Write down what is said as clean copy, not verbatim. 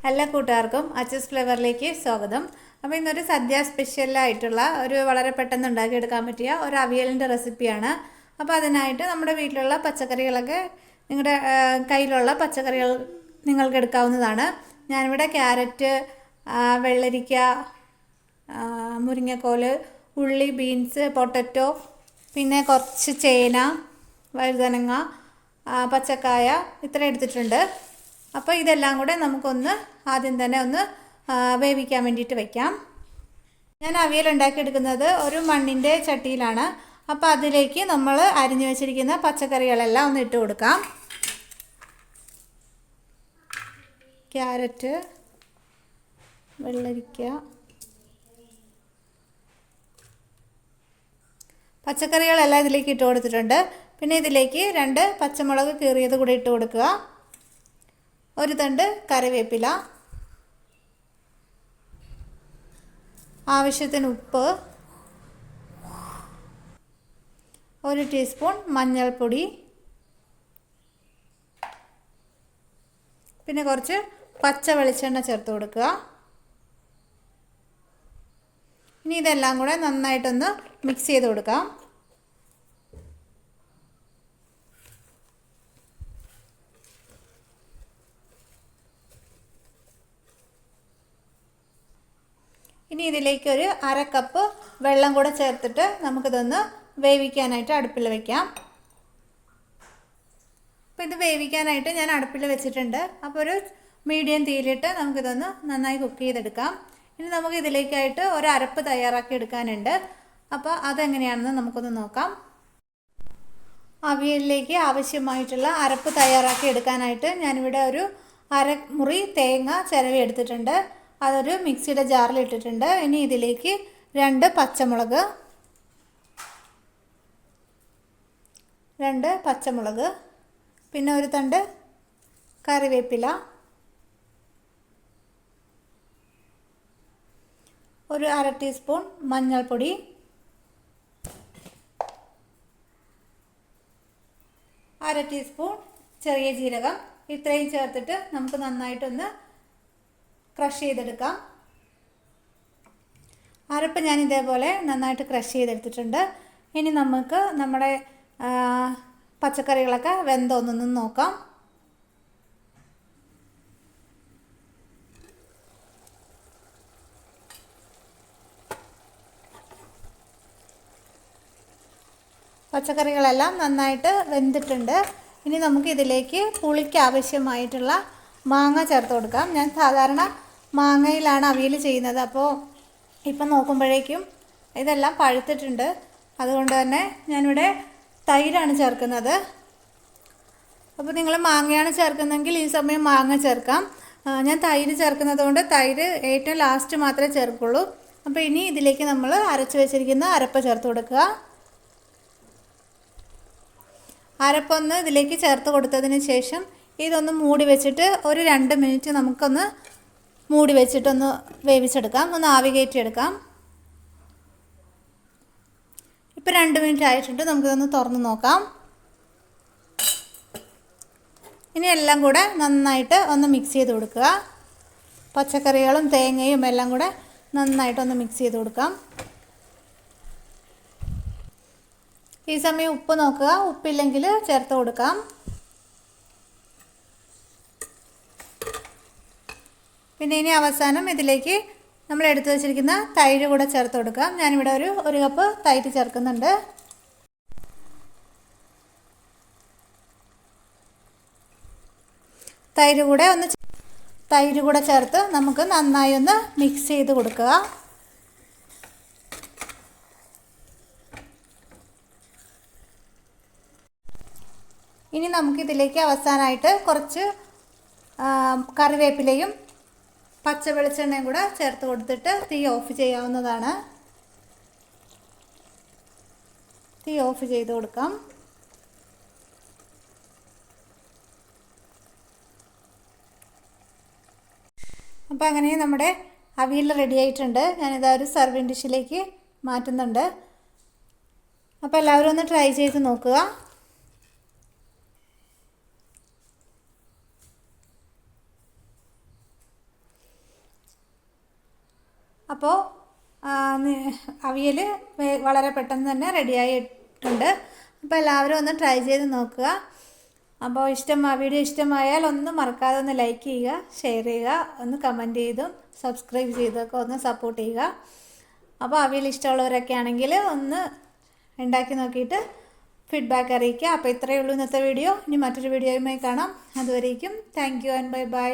എല്ലാ കൂട്ടുകാർക്കും അച്ചസ് ഫ്ലേവറിലേക്ക് സ്വാഗതം. അപ്പോൾ ഇന്നൊരു സദ്യ സ്പെഷ്യലായിട്ടുള്ള ഒരു വളരെ പെട്ടെന്ന് ഉണ്ടാക്കിയെടുക്കാൻ പറ്റിയ ഒരു അവിയലിൻ്റെ റെസിപ്പിയാണ്. അപ്പോൾ അതിനായിട്ട് നമ്മുടെ വീട്ടിലുള്ള പച്ചക്കറികളൊക്കെ നിങ്ങളുടെ കയ്യിലുള്ള പച്ചക്കറികൾ നിങ്ങൾക്ക് എടുക്കാവുന്നതാണ്. ഞാനിവിടെ ക്യാരറ്റ്, വെള്ളരിക്ക, മുരിങ്ങക്കോല്, ഉള്ളി, ബീൻസ്, പൊട്ടറ്റോ, പിന്നെ കുറച്ച് ചേന, വഴുതനങ്ങ, പച്ചക്കായ ഇത്ര എടുത്തിട്ടുണ്ട്. അപ്പോൾ ഇതെല്ലാം കൂടെ നമുക്കൊന്ന് ആദ്യം തന്നെ ഒന്ന് വേവിക്കാൻ വേണ്ടിയിട്ട് വയ്ക്കാം. ഞാൻ അവിയൽ ഉണ്ടാക്കിയെടുക്കുന്നത് ഒരു മണ്ണിൻ്റെ ചട്ടിയിലാണ്. അപ്പോൾ അതിലേക്ക് നമ്മൾ അരിഞ്ഞു വെച്ചിരിക്കുന്ന പച്ചക്കറികളെല്ലാം ഒന്ന് ഇട്ട് കൊടുക്കാം. ക്യാരറ്റ്, വെള്ളരിക്ക, പച്ചക്കറികളെല്ലാം ഇതിലേക്ക് ഇട്ട് കൊടുത്തിട്ടുണ്ട്. പിന്നെ ഇതിലേക്ക് 2 പച്ചമുളക് കീറിയത് കൂടി ഇട്ട് കൊടുക്കുക. ഒരു തണ്ട് കറിവേപ്പില, ആവശ്യത്തിന് ഉപ്പ്, 1 ടീസ്പൂൺ മഞ്ഞൾപ്പൊടി, പിന്നെ കുറച്ച് പച്ച വെളിച്ചെണ്ണ ചേർത്ത് കൊടുക്കുക. ഇനി ഇതെല്ലാം കൂടെ നന്നായിട്ടൊന്ന് മിക്സ് ചെയ്ത് കൊടുക്കാം. ഇനി ഇതിലേക്ക് ഒരു 1/2 കപ്പ് വെള്ളം കൂടെ ചേർത്തിട്ട് നമുക്കിതൊന്ന് വേവിക്കാനായിട്ട് അടുപ്പിൽ വയ്ക്കാം. അപ്പോൾ ഇത് വേവിക്കാനായിട്ട് ഞാൻ അടുപ്പിൽ വെച്ചിട്ടുണ്ട്. അപ്പോൾ ഒരു മീഡിയം തീയിലിട്ട് നമുക്കിതൊന്ന് നന്നായി കുക്ക് ചെയ്തെടുക്കാം. ഇനി നമുക്ക് ഇതിലേക്കായിട്ട് ഒരു അരപ്പ് തയ്യാറാക്കി എടുക്കാനുണ്ട്. അപ്പോൾ അതെങ്ങനെയാണെന്ന് നമുക്കൊന്ന് നോക്കാം. അവിയലിലേക്ക് ആവശ്യമായിട്ടുള്ള അരപ്പ് തയ്യാറാക്കി എടുക്കാനായിട്ട് ഞാനിവിടെ ഒരു 1/2 മുറി തേങ്ങ ചിരവി എടുത്തിട്ടുണ്ട്. അതൊരു മിക്സിയുടെ ജാറിൽ ഇട്ടിട്ടുണ്ട്. ഇനി ഇതിലേക്ക് 2 പച്ചമുളക്, പിന്നെ ഒരു തണ്ട് കറിവേപ്പില, ഒരു 1/2 ടീസ്പൂൺ മഞ്ഞൾപ്പൊടി, അര ടീസ്പൂൺ ചെറിയ ജീരകം, ഇത്രയും ചേർത്തിട്ട് നമുക്ക് നന്നായിട്ടൊന്ന് ക്രഷ് ചെയ്തെടുക്കാം. അരപ്പ് ഞാൻ ഇതേപോലെ നന്നായിട്ട് ക്രഷ് ചെയ്തെടുത്തിട്ടുണ്ട്. ഇനി നമുക്ക് നമ്മുടെ പച്ചക്കറികളൊക്കെ വെന്തോന്നൊന്ന് നോക്കാം. പച്ചക്കറികളെല്ലാം നന്നായിട്ട് വെന്തിട്ടുണ്ട്. ഇനി നമുക്ക് ഇതിലേക്ക് പുളിക്ക് ആവശ്യമായിട്ടുള്ള മാങ്ങ ചേർത്ത് കൊടുക്കാം. ഞാൻ സാധാരണ മാങ്ങയിലാണ് അവിയൽ ചെയ്യുന്നത്. അപ്പോൾ ഇപ്പം നോക്കുമ്പോഴേക്കും ഇതെല്ലാം പഴുത്തിട്ടുണ്ട്. അതുകൊണ്ട് തന്നെ ഞാനിവിടെ തൈരാണ് ചേർക്കുന്നത്. അപ്പോൾ നിങ്ങൾ മാങ്ങയാണ് ചേർക്കുന്നതെങ്കിൽ ഈ സമയം മാങ്ങ ചേർക്കാം. ഞാൻ തൈര് ചേർക്കുന്നത് കൊണ്ട് തൈര് ഏറ്റവും ലാസ്റ്റ് മാത്രമേ ചേർക്കുള്ളൂ. അപ്പോൾ ഇനി ഇതിലേക്ക് നമ്മൾ അരച്ച് വെച്ചിരിക്കുന്ന അരപ്പ് ചേർത്ത് കൊടുക്കുക. അരപ്പൊന്ന് ഇതിലേക്ക് ചേർത്ത് കൊടുത്തതിന് ശേഷം ഇതൊന്ന് മൂടി വെച്ചിട്ട് ഒരു 2 മിനിറ്റ് നമുക്കൊന്ന് മൂടി വെച്ചിട്ടൊന്ന് വേവിച്ചെടുക്കാം, ഒന്ന് ആവി കയറ്റിയെടുക്കാം. ഇപ്പോൾ 2 മിനിറ്റ് ആയിട്ടുണ്ട്. നമുക്കിതൊന്ന് തുറന്ന് നോക്കാം. ഇനി എല്ലാം കൂടെ നന്നായിട്ട് ഒന്ന് മിക്സ് ചെയ്ത് കൊടുക്കുക. പച്ചക്കറികളും തേങ്ങയും എല്ലാം കൂടെ നന്നായിട്ടൊന്ന് മിക്സ് ചെയ്ത് കൊടുക്കാം. ഈ സമയം ഉപ്പ് നോക്കുക, ഉപ്പില്ലെങ്കിൽ ചേർത്ത് കൊടുക്കാം. പിന്നെ ഇനി അവസാനം ഇതിലേക്ക് നമ്മൾ എടുത്തു വച്ചിരിക്കുന്ന തൈര് കൂടെ ചേർത്ത് കൊടുക്കാം. ഞാനിവിടെ ഒരു കപ്പ് തൈര് ചേർക്കുന്നുണ്ട്. തൈര് കൂടെ ചേർത്ത് നമുക്ക് നന്നായി ഒന്ന് മിക്സ് ചെയ്ത് കൊടുക്കുക. ഇനി നമുക്കിതിലേക്ക് അവസാനമായിട്ട് കുറച്ച് കറിവേപ്പിലയും പച്ച വെളിച്ചെണ്ണയും കൂടെ ചേർത്ത് കൊടുത്തിട്ട് തീ ഓഫ് ചെയ്യാവുന്നതാണ്. തീ ഓഫ് ചെയ്ത് കൊടുക്കാം. അപ്പോൾ അങ്ങനെ നമ്മുടെ അവിയൽ റെഡി ആയിട്ടുണ്ട്. ഞാനിതാ ഒരു സർവിങ് ഡിഷിലേക്ക് മാറ്റുന്നുണ്ട്. അപ്പോൾ എല്ലാവരും ഒന്ന് ട്രൈ ചെയ്ത് നോക്കുക. അപ്പോൾ അവിയൽ വളരെ പെട്ടെന്ന് തന്നെ റെഡിയായിട്ടുണ്ട്. അപ്പോൾ എല്ലാവരും ഒന്ന് ട്രൈ ചെയ്ത് നോക്കുക. അപ്പോൾ വീഡിയോ ഇഷ്ടമായാൽ ഒന്ന് മറക്കാതെ ഒന്ന് ലൈക്ക് ചെയ്യുക, ഷെയർ ചെയ്യുക, ഒന്ന് കമൻറ്റ് ചെയ്തും സബ്സ്ക്രൈബ് ചെയ്തൊക്കെ ഒന്ന് സപ്പോർട്ട് ചെയ്യുക. അപ്പോൾ അവിയൽ ഇഷ്ടമുള്ളവരൊക്കെ ആണെങ്കിൽ ഒന്ന് ഉണ്ടാക്കി നോക്കിയിട്ട് ഫീഡ്ബാക്ക് അറിയിക്കുക. അപ്പോൾ ഇത്രയേ ഉള്ളൂ ഇന്നത്തെ വീഡിയോ. ഇനി മറ്റൊരു വീഡിയോയുമായി കാണാം. അതുവരേക്കും thank you and bye bye.